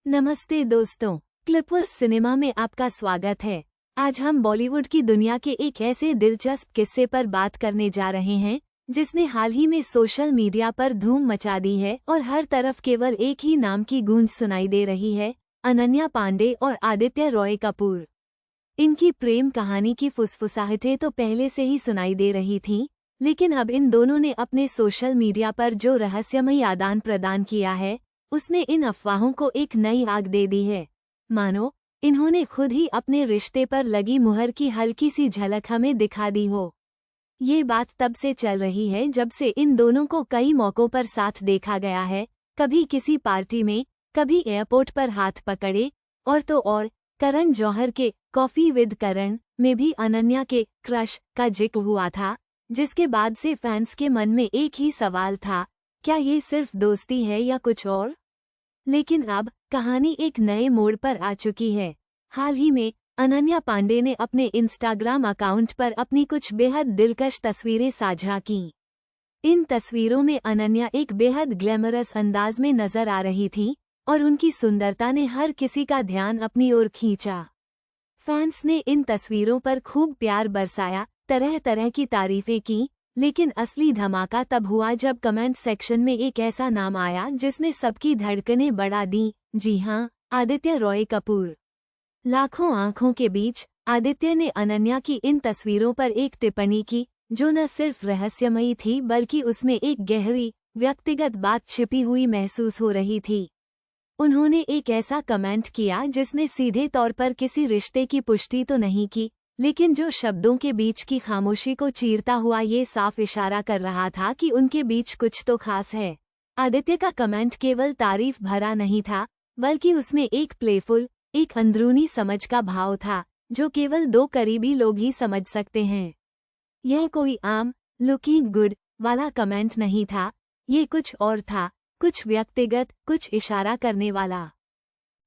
नमस्ते दोस्तों, Clippers cinema में आपका स्वागत है। आज हम बॉलीवुड की दुनिया के एक ऐसे दिलचस्प किस्से पर बात करने जा रहे हैं जिसने हाल ही में सोशल मीडिया पर धूम मचा दी है और हर तरफ केवल एक ही नाम की गूंज सुनाई दे रही है, अनन्या पांडे और आदित्य रॉय कपूर। इनकी प्रेम कहानी की फुसफुसाहटें तो पहले से ही सुनाई दे रही थीं, लेकिन अब इन दोनों ने अपने सोशल मीडिया पर जो रहस्यमयी आदान प्रदान किया है उसने इन अफवाहों को एक नई आग दे दी है। मानो इन्होंने खुद ही अपने रिश्ते पर लगी मुहर की हल्की सी झलक हमें दिखा दी हो। ये बात तब से चल रही है जब से इन दोनों को कई मौकों पर साथ देखा गया है, कभी किसी पार्टी में, कभी एयरपोर्ट पर हाथ पकड़े, और तो और करण जौहर के कॉफी विद करण में भी अनन्या के क्रश का जिक्र हुआ था, जिसके बाद से फैंस के मन में एक ही सवाल था, क्या ये सिर्फ दोस्ती है या कुछ और? लेकिन अब कहानी एक नए मोड़ पर आ चुकी है। हाल ही में अनन्या पांडे ने अपने इंस्टाग्राम अकाउंट पर अपनी कुछ बेहद दिलकश तस्वीरें साझा कीं। इन तस्वीरों में अनन्या एक बेहद ग्लैमरस अंदाज में नजर आ रही थी और उनकी सुंदरता ने हर किसी का ध्यान अपनी ओर खींचा। फैंस ने इन तस्वीरों पर खूब प्यार बरसाया, तरह तरह की तारीफें की, लेकिन असली धमाका तब हुआ जब कमेंट सेक्शन में एक ऐसा नाम आया जिसने सबकी धड़कनें बढ़ा दी। जी हां, आदित्य रॉय कपूर। लाखों आंखों के बीच आदित्य ने अनन्या की इन तस्वीरों पर एक टिप्पणी की जो न सिर्फ रहस्यमयी थी बल्कि उसमें एक गहरी व्यक्तिगत बात छिपी हुई महसूस हो रही थी। उन्होंने एक ऐसा कमेंट किया जिसने सीधे तौर पर किसी रिश्ते की पुष्टि तो नहीं की, लेकिन जो शब्दों के बीच की खामोशी को चीरता हुआ ये साफ इशारा कर रहा था कि उनके बीच कुछ तो खास है। आदित्य का कमेंट केवल तारीफ भरा नहीं था, बल्कि उसमें एक प्लेफुल, एक अंदरूनी समझ का भाव था जो केवल दो करीबी लोग ही समझ सकते हैं। यह कोई आम लुकिंग गुड वाला कमेंट नहीं था, ये कुछ और था, कुछ व्यक्तिगत, कुछ इशारा करने वाला।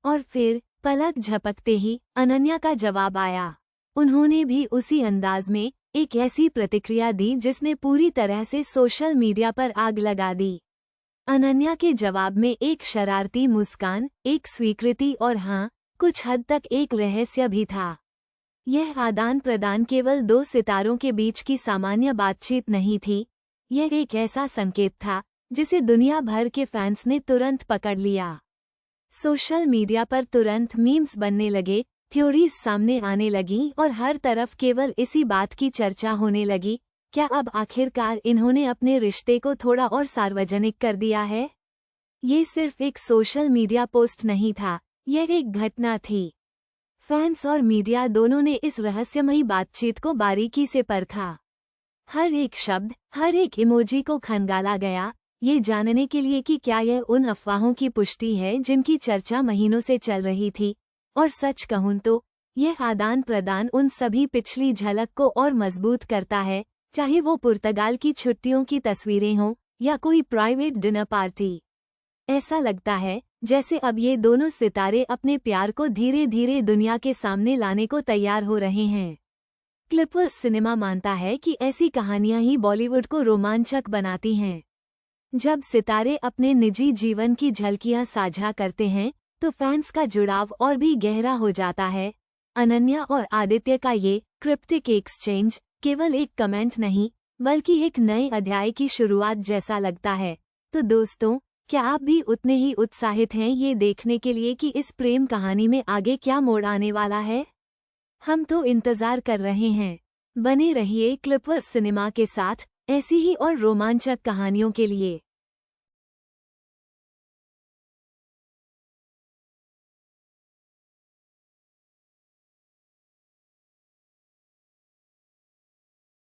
और फिर पलक झपकते ही अनन्या का जवाब आया। उन्होंने भी उसी अंदाज में एक ऐसी प्रतिक्रिया दी जिसने पूरी तरह से सोशल मीडिया पर आग लगा दी। अनन्या के जवाब में एक शरारती मुस्कान, एक स्वीकृति और हाँ, कुछ हद तक एक रहस्य भी था। यह आदान प्रदान केवल दो सितारों के बीच की सामान्य बातचीत नहीं थी, यह एक ऐसा संकेत था जिसे दुनिया भर के फैंस ने तुरंत पकड़ लिया। सोशल मीडिया पर तुरंत मीम्स बनने लगे, थ्योरीज सामने आने लगीं और हर तरफ केवल इसी बात की चर्चा होने लगी, क्या अब आखिरकार इन्होंने अपने रिश्ते को थोड़ा और सार्वजनिक कर दिया है? ये सिर्फ एक सोशल मीडिया पोस्ट नहीं था, यह एक घटना थी। फैंस और मीडिया दोनों ने इस रहस्यमयी बातचीत को बारीकी से परखा। हर एक शब्द, हर एक इमोजी को खंगाला गया, ये जानने के लिए कि क्या यह उन अफवाहों की पुष्टि है जिनकी चर्चा महीनों से चल रही थी। और सच कहूं तो यह आदान प्रदान उन सभी पिछली झलक को और मजबूत करता है, चाहे वो पुर्तगाल की छुट्टियों की तस्वीरें हों या कोई प्राइवेट डिनर पार्टी। ऐसा लगता है जैसे अब ये दोनों सितारे अपने प्यार को धीरे धीरे दुनिया के सामने लाने को तैयार हो रहे हैं। क्लिपर्स सिनेमा मानता है कि ऐसी कहानियां ही बॉलीवुड को रोमांचक बनाती हैं। जब सितारे अपने निजी जीवन की झलकियां साझा करते हैं तो फैंस का जुड़ाव और भी गहरा हो जाता है। अनन्या और आदित्य का ये क्रिप्टिक एक्सचेंज केवल एक कमेंट नहीं, बल्कि एक नए अध्याय की शुरुआत जैसा लगता है। तो दोस्तों, क्या आप भी उतने ही उत्साहित हैं ये देखने के लिए कि इस प्रेम कहानी में आगे क्या मोड़ आने वाला है? हम तो इंतजार कर रहे हैं। बने रहिए क्लिपर्स सिनेमा के साथ ऐसी ही और रोमांचक कहानियों के लिए।